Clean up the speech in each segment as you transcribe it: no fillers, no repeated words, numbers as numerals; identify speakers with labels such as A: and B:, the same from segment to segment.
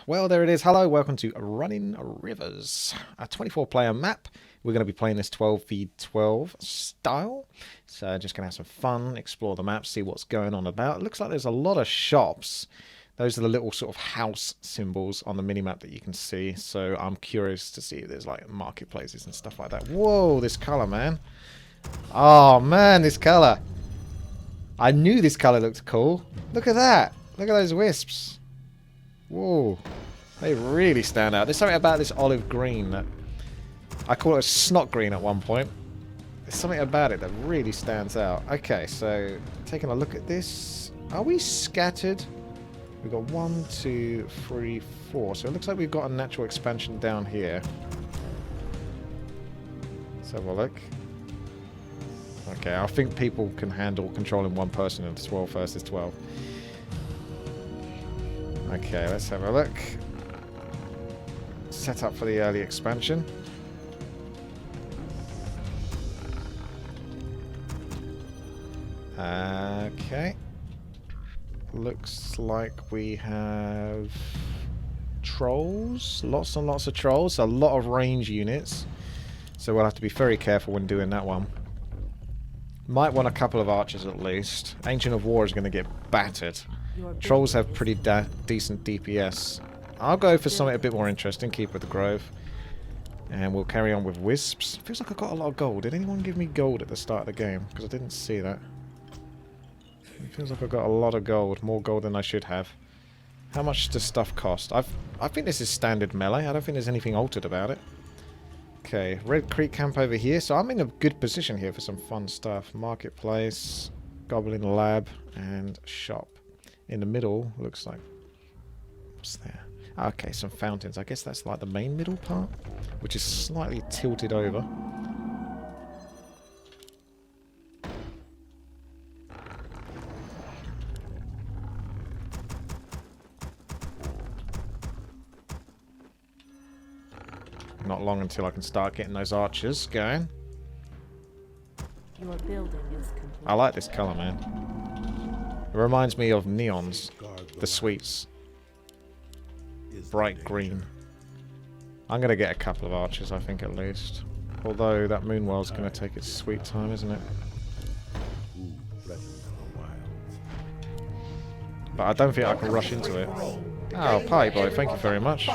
A: Well, there it is. Hello, welcome to Running Rivers, a 24-player map. We're going to be playing this 12v12 style. So just going to have some fun, explore the map, see what's going on about. It looks like there's a lot of shops. Those are the little sort of house symbols on the minimap that you can see. So I'm curious to see if there's like marketplaces and stuff like that. Whoa, this colour, man. Oh, man, this colour. I knew this colour looked cool. Look at that. Look at those wisps. Whoa. They really stand out. There's something about this olive green that... I call it a snot green at one point. There's something about it that really stands out. Okay, so taking a look at this. Are we scattered? We've got 1, 2, 3, 4. So it looks like we've got a natural expansion down here. Let's have a look. Okay, I think people can handle controlling one person in 12 versus 12. Okay, let's have a look. Set up for the early expansion. Okay. Looks like we have trolls. Lots and lots of trolls. A lot of range units. So we'll have to be very careful when doing that one. Might want a couple of archers at least. Ancient of War is going to get battered. Trolls have pretty decent DPS. I'll go for something a bit more interesting. Keep with the Grove. And we'll carry on with Wisps. Feels like I got a lot of gold. Did anyone give me gold at the start of the game? Because I didn't see that. It feels like I got a lot of gold. More gold than I should have. How much does stuff cost? I think this is standard melee. I don't think there's anything altered about it. Okay, Red Creek camp over here. So I'm in a good position here for some fun stuff. Marketplace, Goblin Lab, and shop. In the middle, looks like... What's there? Okay, some fountains. I guess that's like the main middle part, which is slightly tilted over. Not long until I can start getting those archers going.
B: Your building is complete.
A: I like this colour, man. It reminds me of neons, the sweets. Bright green. I'm going to get a couple of archers, I think, at least. Although that Moonwell's going to take its sweet time, isn't it? But I don't think I can rush into it. Oh, Pie Boy, thank you very much.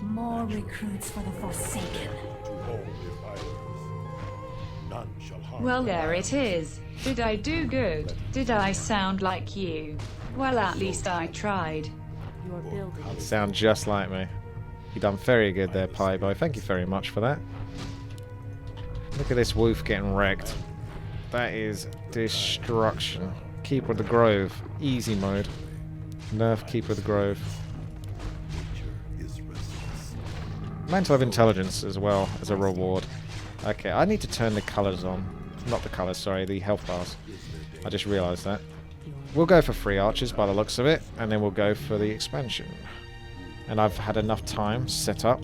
B: More recruits for the Forsaken.
C: Well, there it is. Did I do good? Did I sound like you? Well, at least I tried.
B: Your building is
A: Sound just like me. You done very good there, Pie Boy. Thank you very much for that. Look at this wolf getting wrecked. That is destruction. Keeper of the Grove. Easy mode. Nerf Keeper of the Grove. Mantle of Intelligence as well as a reward. Okay, I need to turn the colours on. Not the colours, sorry, the health bars. I just realised that. We'll go for 3 archers by the looks of it, and then we'll go for the expansion. And I've had enough time set up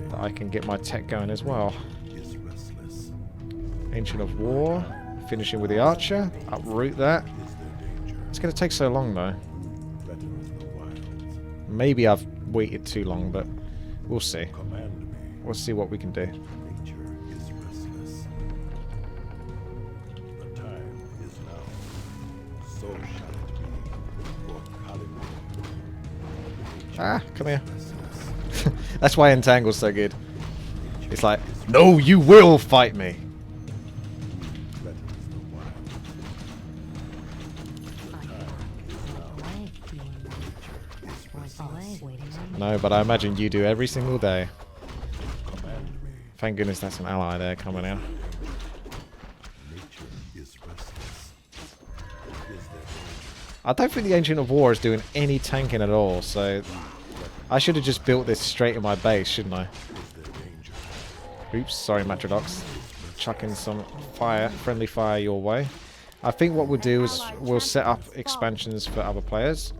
A: that I can get my tech going as well. Ancient of War, finishing with the archer, uproot that. It's going to take so long though. Maybe I've waited too long, but we'll see. We'll see what we can do. Ah, come here. That's why Entangle's so good. It's like, no, you will fight me. No, but I imagine you do every single day. Thank goodness that's an ally there coming out. I don't think the Ancient of War is doing any tanking at all, so I should have just built this straight in my base, shouldn't I? Oops, sorry Matrodox. Chucking some fire, friendly fire your way. I think what we'll do is we'll set up expansions for other players.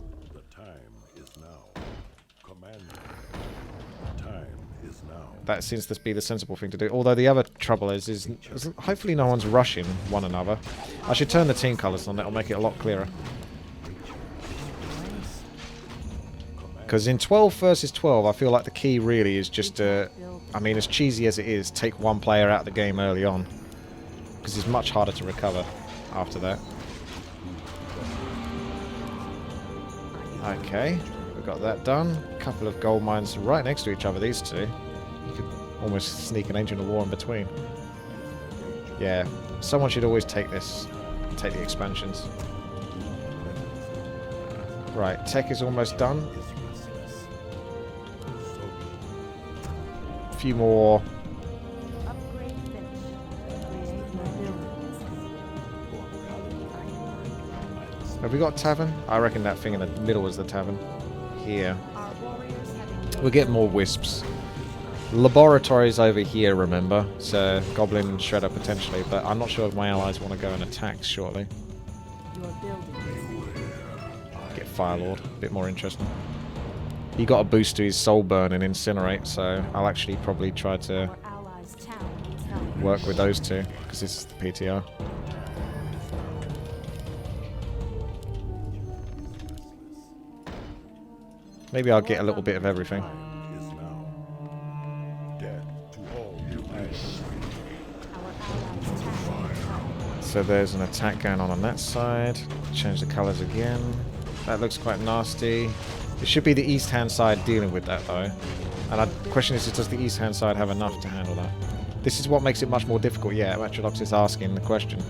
A: That seems to be the sensible thing to do. Although the other trouble is hopefully no one's rushing one another. I should turn the team colours on, that'll make it a lot clearer. Because in 12 versus 12, I feel like the key really is just to, I mean, as cheesy as it is, take one player out of the game early on. Because it's much harder to recover after that. Okay, we got that done. A couple of gold mines right next to each other, these two. You could almost sneak an Ancient of War in between. Yeah, someone should always take this, take the expansions. Right, tech is almost done. A few more.
B: Upgrade finished. Create more buildings.
A: Have we got a tavern? I reckon that thing in the middle is the tavern. Here.
B: Our warriors have
A: We'll get more wisps. Laboratories over here, remember? So, Goblin Shredder potentially, but I'm not sure if my allies want to go and attack shortly.
B: your buildings.
A: Get Firelord, a bit more interesting. He got a boost to his Soul Burn and Incinerate, so I'll actually probably try to
B: Our allies' town needs help.
A: work with those two, because this is the PTR. Maybe I'll get a little bit of everything.
B: Our allies' town needs help.
A: So there's an attack going on that side. Change the colours again. That looks quite nasty. It should be the east hand side dealing with that though. And the question is, does the east hand side have enough to handle that? This is what makes it much more difficult. Yeah, Matrodox is asking the question.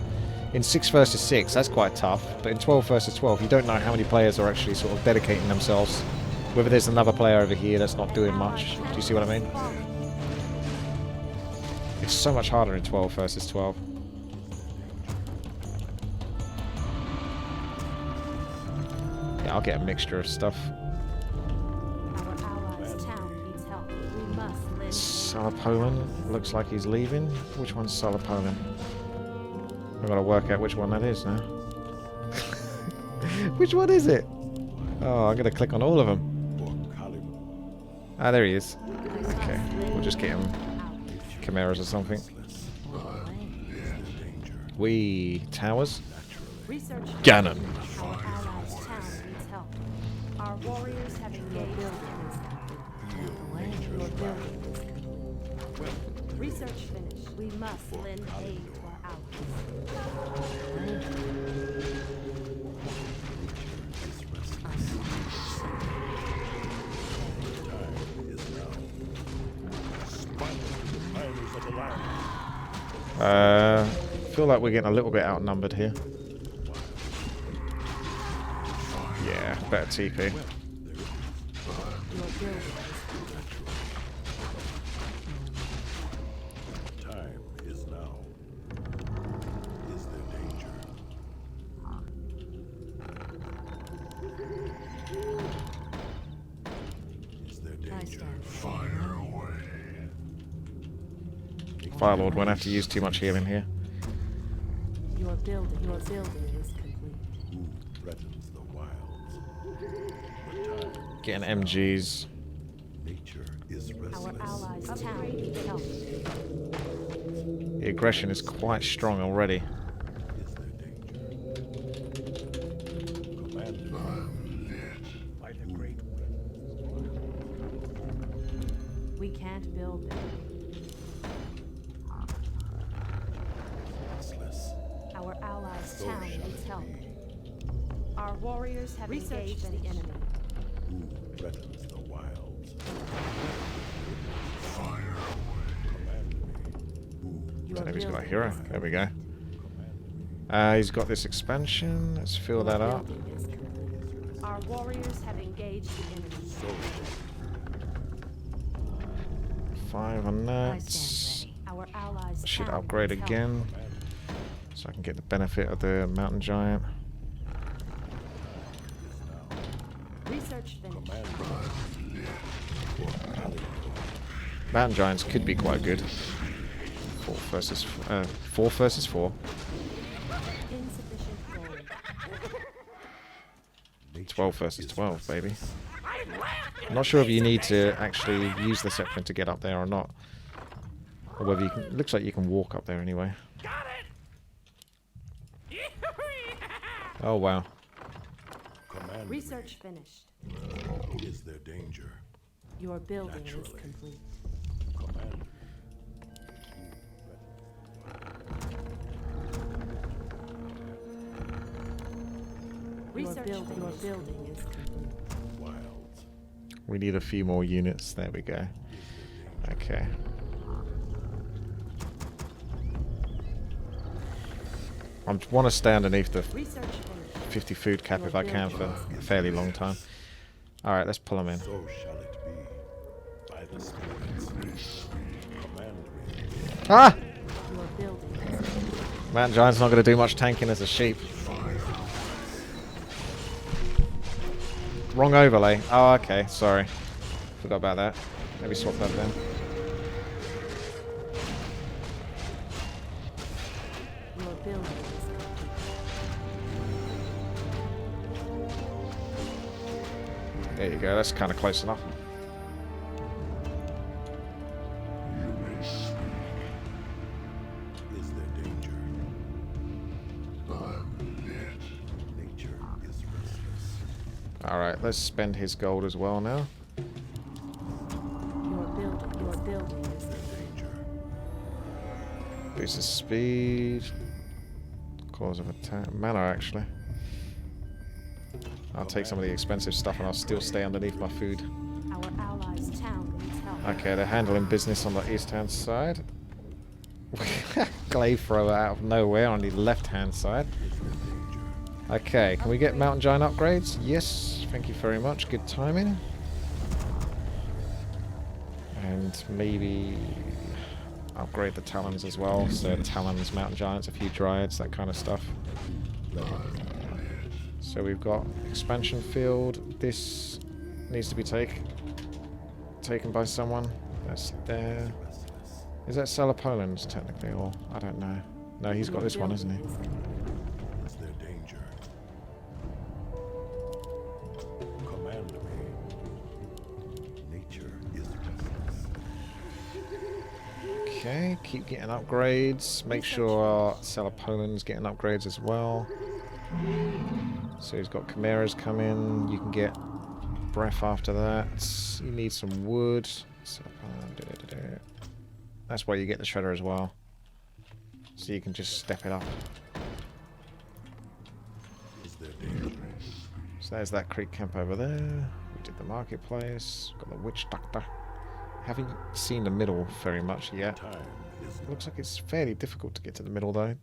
A: In 6 versus 6, that's quite tough. But in 12 versus 12, you don't know how many players are actually sort of dedicating themselves. Whether there's another player over here that's not doing much. Do you see what I mean? It's so much harder in 12 versus 12. Yeah, I'll get a mixture of stuff.
B: Our allies' town needs help. We must live.
A: Salapolan looks like he's leaving. Which one's Salapolan? I've got to work out which one that is now. Which one is it? Oh, I'm going to click on all of them. Ah, there he is. Okay, we'll just get him chimeras or something. We towers.
B: Research.
A: Ganon.
B: Our allies' town needs help. Our warriors have engaged buildings. Your building is complete. Research finished. We must lend aid to our allies.
A: Feel like we're getting a little bit outnumbered here. Yeah, better TP.
B: Your building is
D: Time is now. Is there danger? Is there danger? Fire away.
A: Firelord won't have to use too much healing here.
B: Your building is complete.
D: Who threatens the wilds? But time,
A: Getting MGs.
D: nature is
B: Our
D: restless.
B: allies' town needs help.
A: The aggression is quite strong already.
D: Is there danger? Commander. By the great
B: We can't build them.
D: restless.
B: Our allies' town needs help. Our warriors have engaged the enemy.
D: Who threatens the wilds? Fire away. Command me.
B: Your
A: Don't know if he's got a
B: building
A: hero.
B: is
A: There we go.
D: Command me.
A: He's got this expansion. Let's fill that up.
B: building is complete. Our warriors have engaged the enemy.
A: 5 on that.
B: Our allies'
A: Should
B: town
A: upgrade
B: needs help.
A: again. So I can get the benefit of the mountain giant.
B: Research finished.
A: Mountain giants could be quite good. 4 versus 4.
B: Insufficient gold.
A: 12 versus 12, baby. I'm not sure if you need to actually use the Zeppelin to get up there or not. Or whether you can... It looks like you can walk up there anyway. Oh, wow.
D: Command me.
B: Research finished.
D: Is there danger?
B: Your building is
D: Naturally.
B: complete.
D: Commander.
B: Research your building is complete.
D: Wilds.
A: We need a few more units. There we go. Okay. I want to stay underneath the
B: Research finished.
A: 50 food cap if I can for a fairly long time. Alright, let's pull them in.
D: So shall it be. By the spirits. Command me.
A: Ah!
B: Your building is complete.
A: Mountain Giant's not going to do much tanking as a sheep. Wrong overlay. Oh, okay. Sorry. Forgot about that. Maybe swap that then.
B: Your building is complete.
A: There you go. That's kind of close enough.
D: Is there danger? Nature is restless.
A: Alright, let's spend his gold as well now.
B: Your building is
D: Is there danger?
A: Boost his speed. Cause of attack. Mana, actually. I'll take some of the expensive stuff and I'll still stay underneath my food.
B: our allies' town needs help.
A: Okay, they're handling business on the east-hand side. Glaive thrower out of nowhere on the left-hand side. Okay, can we get Mountain Giant upgrades? Yes, thank you very much. Good timing. And maybe upgrade the Talons as well. So Talons, Mountain Giants, a few Dryads, that kind of stuff. So we've got expansion field. This needs to be taken by someone. That's there. Is that Cellar Poland's technically, or I don't know. No, he's got this one, hasn't he?
D: Is there danger? Command me. Nature is restless.
A: Okay, keep getting upgrades. Make sure our Cellar Poland's getting upgrades as well. So he's got Chimeras come in. You can get breath after that. You need some wood. So, that's why you get the shredder as well. So you can just step it up.
D: Is there danger?
A: So there's that creek camp over there. We did the marketplace. Got the witch doctor. Haven't seen the middle very much yet.
D: Time is
A: Looks like it's fairly difficult to get to the middle though.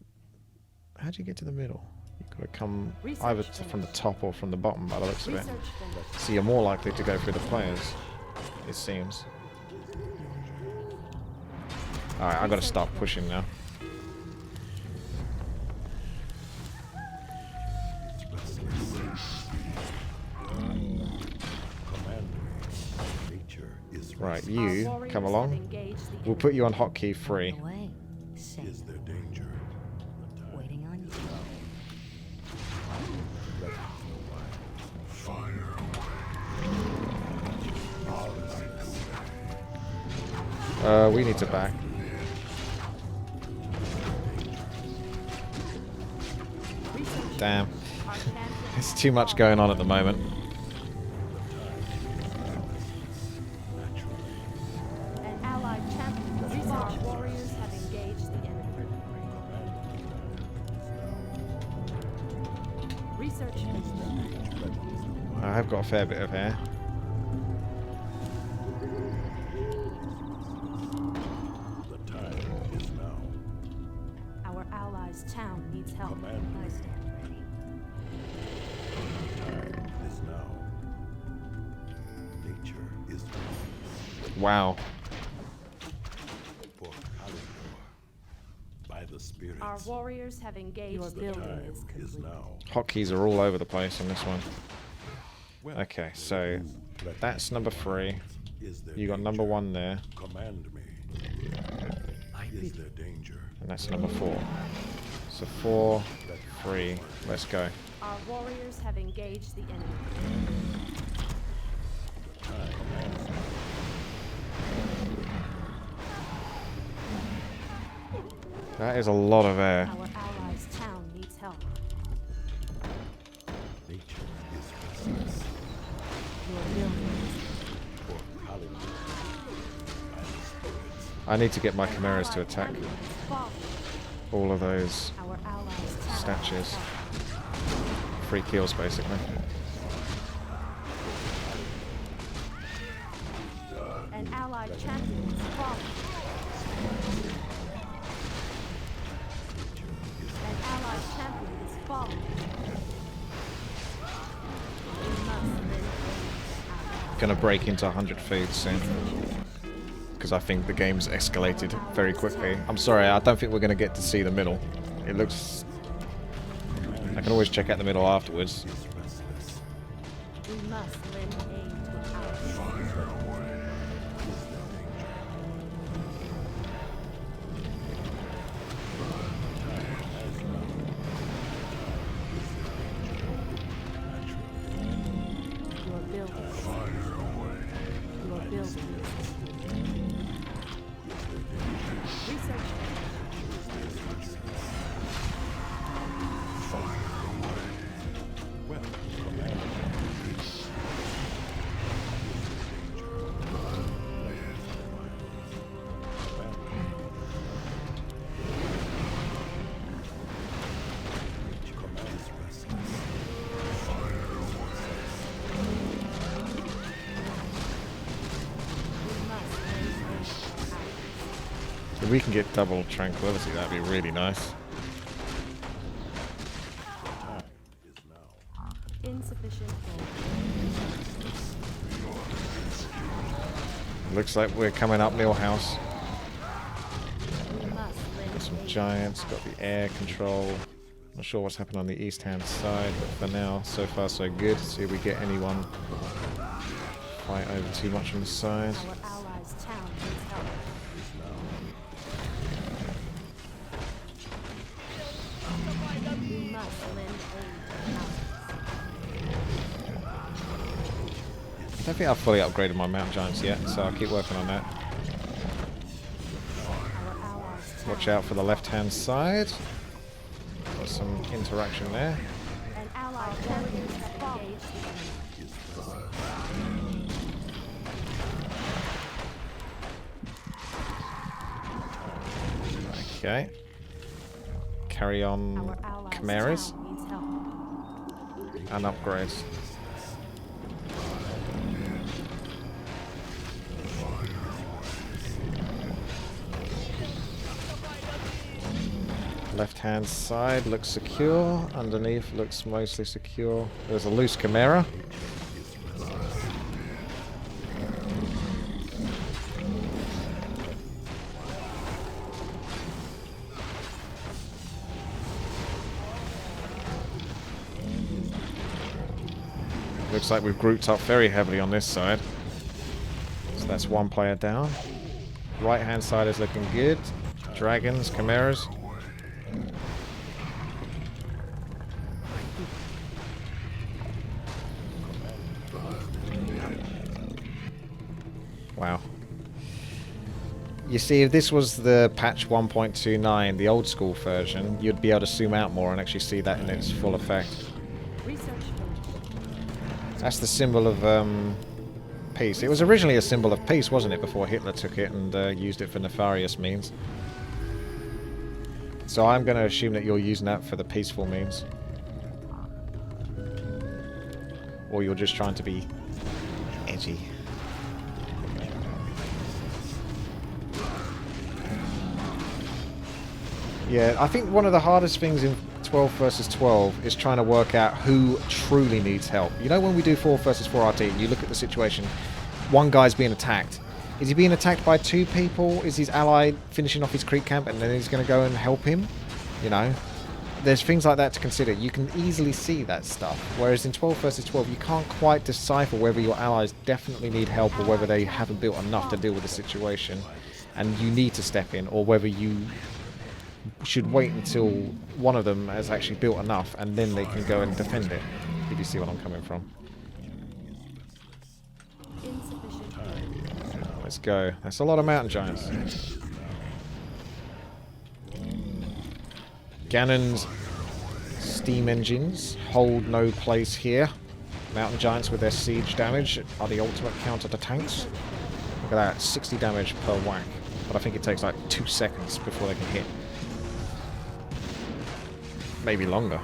A: How do you get to the middle? You've got to come either from the top or from the bottom by the looks of it.
B: Research finished.
A: So you're more likely to go through the players, it seems. Alright, I've got to start pushing now.
D: command me. Nature is
A: Right,
D: restless.
A: you
B: Warriors
A: come
B: have
A: along.
B: engaged the
A: We'll put you on hotkey 3.
E: Away. Safe.
D: Is there danger? The time
E: Waiting on you.
D: let it go by. Fire
A: We need to back. Damn.
B: Our champion
A: There's too much going on at the moment.
B: An allied champion. Our warriors have engaged the enemy. Research finished.
A: I have got a fair bit of hair.
D: The time is now.
B: Our allies' town needs help.
D: Command
E: I
D: me.
E: stand ready.
D: Time is now. Nature is restless.
A: Wow.
D: For Kalendor. By the spirits.
B: Our warriors have engaged the
D: the
B: building
D: time
B: is
D: is
B: complete.
D: now.
A: Hotkeys are all over the place on this one.
D: Well,
A: Okay, so
D: let
A: that's number 3.
D: Is there
A: You got number
D: danger?
A: 1 there,
D: Command me. Is there danger?
A: and that's number 4. So 4, 3, let's go.
B: Our warriors have engaged the enemy.
A: That is a lot of air.
B: Our allies' town needs help.
D: Nature is restless.
B: Your building
A: I need to get my chimeras to attack all of those
B: Our allies
A: statues. Free kills, basically.
B: An allied champion is fallen. An allied champion is fallen. We must lend aid to
A: Gonna break into 100 feet soon. Because I think the game's escalated very quickly. I'm sorry, I don't think we're gonna get to see the middle. It looks... I can always check out the middle afterwards.
B: We must lend aid to our Your building. Your building. Research.
A: If we can get double tranquility, that'd be really nice.
B: Insufficient gold.
A: Looks like we're coming up Millhouse.
B: We must lend
A: Got some
B: aid.
A: giants, got the air control. Not sure what's happened on the east hand side, but for now, so far so good. See if we get anyone fight over too much on the side.
B: Our allies' town needs help. We must lend aid
A: I don't think I've fully upgraded my mountain giants yet, so I'll keep working on that.
B: to our allies' town.
A: Watch out for the left hand side. Got some interaction there.
B: An allied champion has engaged the enemy.
A: Okay. Carry on
B: Our allies'
A: chimeras
B: town needs help.
A: and upgrades. Left hand side looks secure. Underneath looks mostly secure. There's a loose chimera. Looks like we've grouped up very heavily on this side. So that's one player down. Right hand side is looking good. Dragons, chimeras. Wow. You see, if this was the patch 1.29, the old school version, you'd be able to zoom out more and actually see that in its full effect.
B: Research finished.
A: That's the symbol of peace. It was originally a symbol of peace, wasn't it, before Hitler took it and used it for nefarious means. So I'm going to assume that you're using that for the peaceful means. Or you're just trying to be edgy. Yeah, I think one of the hardest things in 12 versus 12 is trying to work out who truly needs help. You know, when we do 4 versus 4 RT and you look at the situation, one guy's being attacked. Is he being attacked by 2 people? Is his ally finishing off his creep camp and then he's going to go and help him? You know, there's things like that to consider. You can easily see that stuff. Whereas in 12 versus 12, you can't quite decipher whether your allies definitely need help or whether they haven't built enough to deal with the situation and you need to step in, or whether you should wait until one of them has actually built enough and then they can go and defend it. If you see what I'm coming from.
B: Insufficient gold.
A: Let's go. That's a lot of mountain giants. Ganon's steam engines hold no place here. Mountain giants with their siege damage are the ultimate counter to tanks. Look at that, 60 damage per whack. but I think it takes like 2 seconds before they can hit. Maybe longer.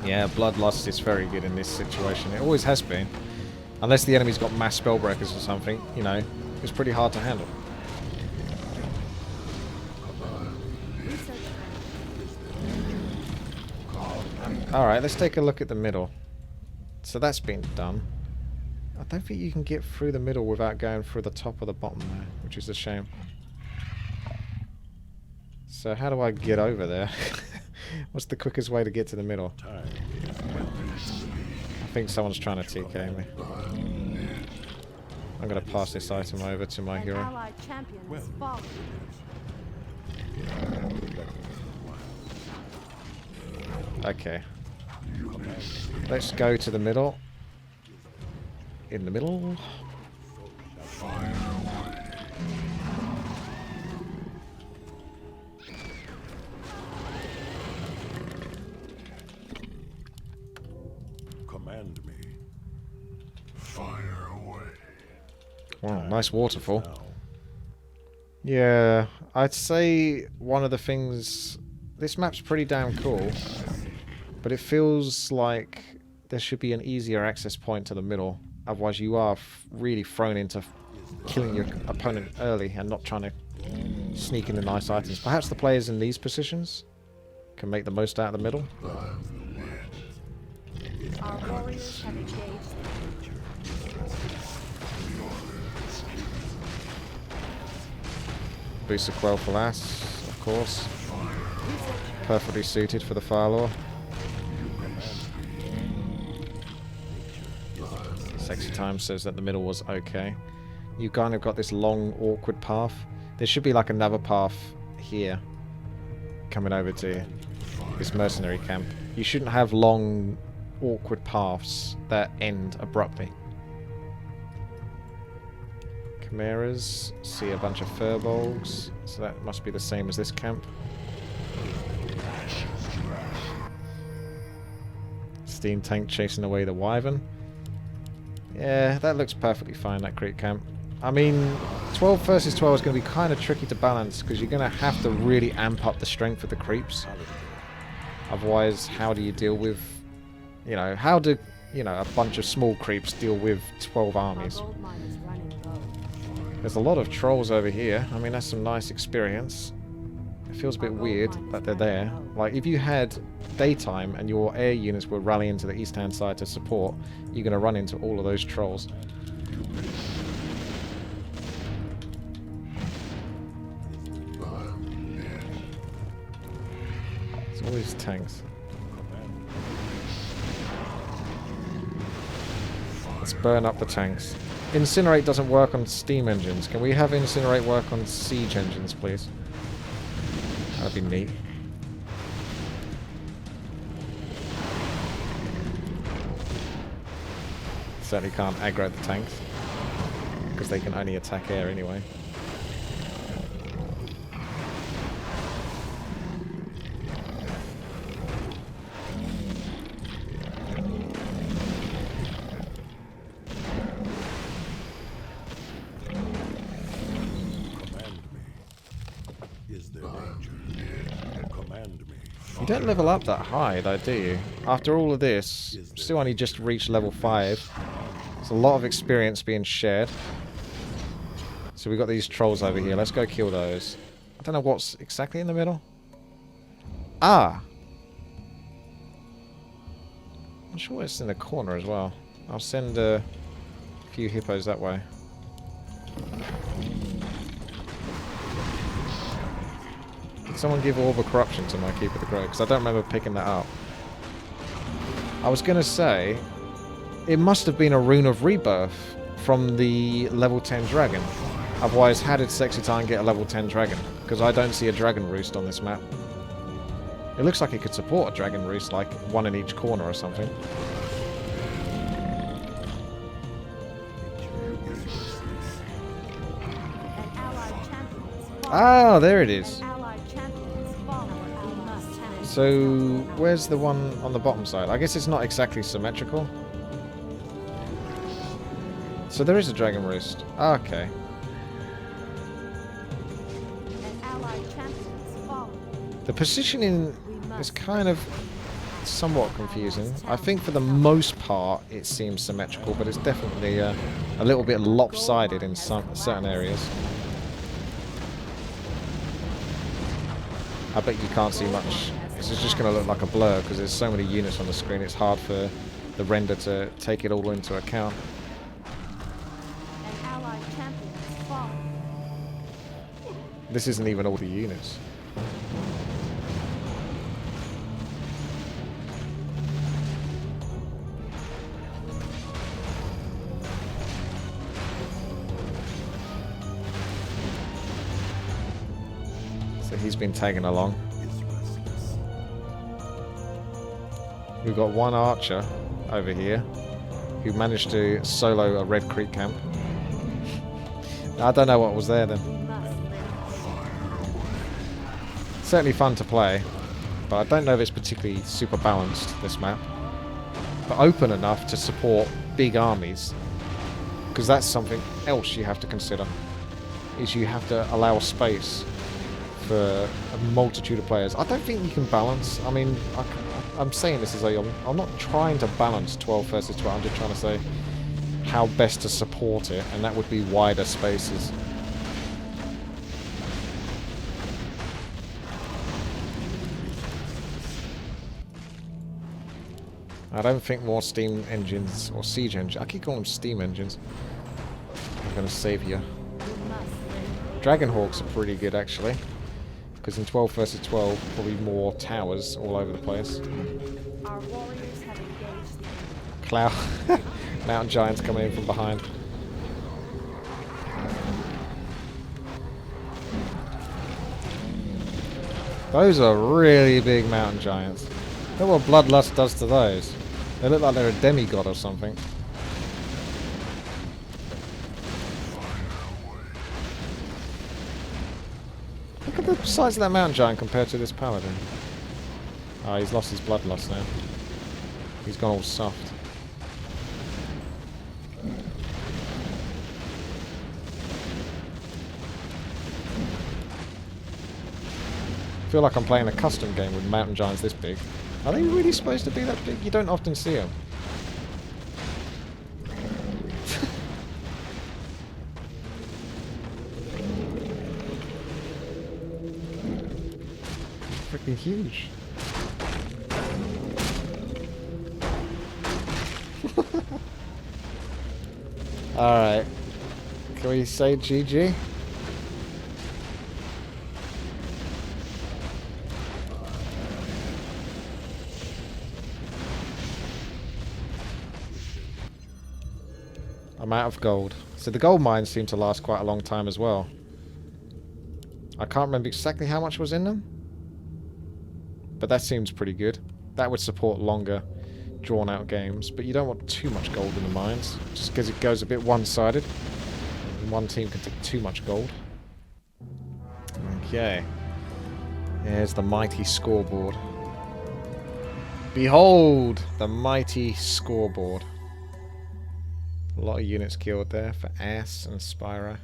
A: Yeah, Bloodlust is very good in this situation. It always has been. Unless the enemy's got mass spellbreakers or something, you know, it's pretty hard to handle. Alright, let's take a look at the middle. So that's been done. I don't think you can get through the middle without going through the top or the bottom there, which is a shame. So how do I get over there? What's the quickest way to get to the middle? I think someone's trying to TK me. I'm going to pass this item over to my hero.
B: Allied champion has fallen.
A: Okay. Let's go to the middle. In the middle.
D: Command me. Fire away.
A: Wow, nice waterfall. Yeah, I'd say one of the things... This map's pretty damn cool, but it feels like there should be an easier access point to the middle. Otherwise you are really thrown into killing your opponent early and not trying to sneak in the nice items. Perhaps the players in these positions can make the most out of the middle.
B: Our warriors have engaged.
A: Boost of Quell for Lass, of course. Perfectly suited for the Firelore. Sexy Time says that the middle was okay. You kind of got this long, awkward path. There should be like another path here coming over to this mercenary camp. You shouldn't have long, awkward paths that end abruptly. Chimeras, see a bunch of furbolgs, so that must be the same as this camp. Steam tank chasing away the wyvern. Yeah, that looks perfectly fine, that creep camp. I mean, 12 versus 12 is going to be kind of tricky to balance because you're going to have to really amp up the strength of the creeps. Otherwise, how do you deal with, you know, how do, you know, a bunch of small creeps deal with 12 armies? There's a lot of trolls over here. I mean, that's some nice experience. It feels a bit weird that they're there. Like, if you had daytime and your air units were rallying to the east-hand side to support, you're going to run into all of those trolls. It's always tanks. Let's burn up the tanks. Incinerate doesn't work on steam engines. Can we have Incinerate work on siege engines, please? That'd be neat. Certainly can't aggro the tanks, because they can only attack air anyway. You don't level up that high though, do you? After all of this, still only just reached level 5. There's a lot of experience being shared. So we've got these trolls over here. Let's go kill those. I don't know what's exactly in the middle. Ah! I'm sure it's in the corner as well. I'll send a few hippos that way. Did someone give Orb of Corruption to my Keep of the Grove? Because I don't remember picking that up. I was going to say, it must have been a Rune of Rebirth from the level 10 dragon. Otherwise, how did Sexy Time get a level 10 dragon? Because I don't see a dragon roost on this map. It looks like it could support a dragon roost, like one in each corner or something. Ah, there it is. So, where's the one on the bottom side? I guess it's not exactly symmetrical. So there is a dragon roost. Okay.
B: An allied champion has fallen.
A: The positioning
B: We
A: is
B: must
A: kind of somewhat confusing. I think for the most part it seems symmetrical, but it's definitely a little bit lopsided in some certain areas. I bet you can't see much. This is just going to look like a blur because there's so many units on the screen. It's hard for the render to take it all into account.
B: An allied champion has fallen.
A: This isn't even all the units. So he's been tagging along. We've got one archer over here who managed to solo a Red Creek camp. I don't know what was there then.
B: We must lend aid.
A: Certainly fun to play, but I don't know if it's particularly super balanced, this map. But open enough to support big armies, because that's something else you have to consider, is you have to allow space for a multitude of players. I don't think you can balance. I mean, I'm saying this as I'm not trying to balance 12 versus 12. I'm just trying to say how best to support it, and that would be wider spaces. I don't think more steam engines or siege engines. I keep calling them steam engines. I'm going to save you.
B: We must lend aid.
A: Dragonhawks are pretty good actually, because in 12 versus 12, probably more towers all over the place.
B: Our warriors have engaged the enemy.
A: Cloud, mountain giants coming in from behind. Those are really big mountain giants. Look what Bloodlust does to those. They look like they're a demigod or something. Look at the size of that mountain giant compared to this paladin. Oh, he's lost his bloodlust now. He's gone all soft. I feel like I'm playing a custom game with mountain giants this big. Are they really supposed to be that big? You don't often see them. Freaking huge. Alright. Can we say GG? I'm out of gold. So the gold mines seem to last quite a long time as well. I can't remember exactly how much was in them, but that seems pretty good. That would support longer, drawn-out games, but you don't want too much gold in the mines, just because it goes a bit one-sided. And one team can take too much gold. Okay. There's the mighty scoreboard. Behold the mighty scoreboard. A lot of units killed there for Ass and Spyro.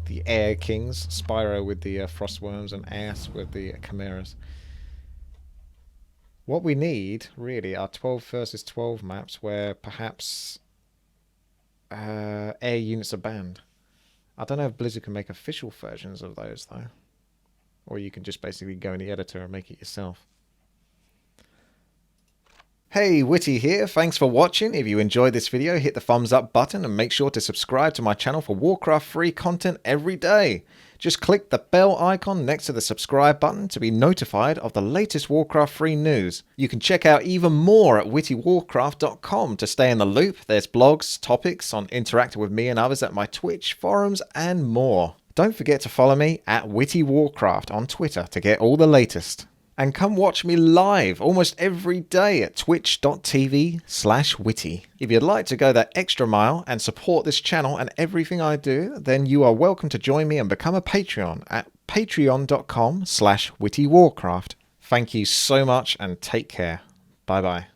A: The Air Kings. Spyro with the Frostworms and Ass with the Chimeras. What we need, really, are 12 versus 12 maps where perhaps air units are banned. I don't know if Blizzard can make official versions of those, though. Or you can just basically go in the editor and make it yourself. Hey, Witty here. Thanks for watching. If you enjoyed this video, hit the thumbs up button and make sure to subscribe to my channel for Warcraft free content every day. Just click the bell icon next to the subscribe button to be notified of the latest Warcraft free news. You can check out even more at WTiiWarcraft.com to stay in the loop. There's blogs, topics on interacting with me and others at my Twitch, forums, and more. Don't forget to follow me at WTiiWarcraft on Twitter to get all the latest. And come watch me live almost every day at twitch.tv/witty. If you'd like to go that extra mile and support this channel and everything I do, then you are welcome to join me and become a Patreon at patreon.com/WTiiWarcraft. Thank you so much and take care. Bye bye.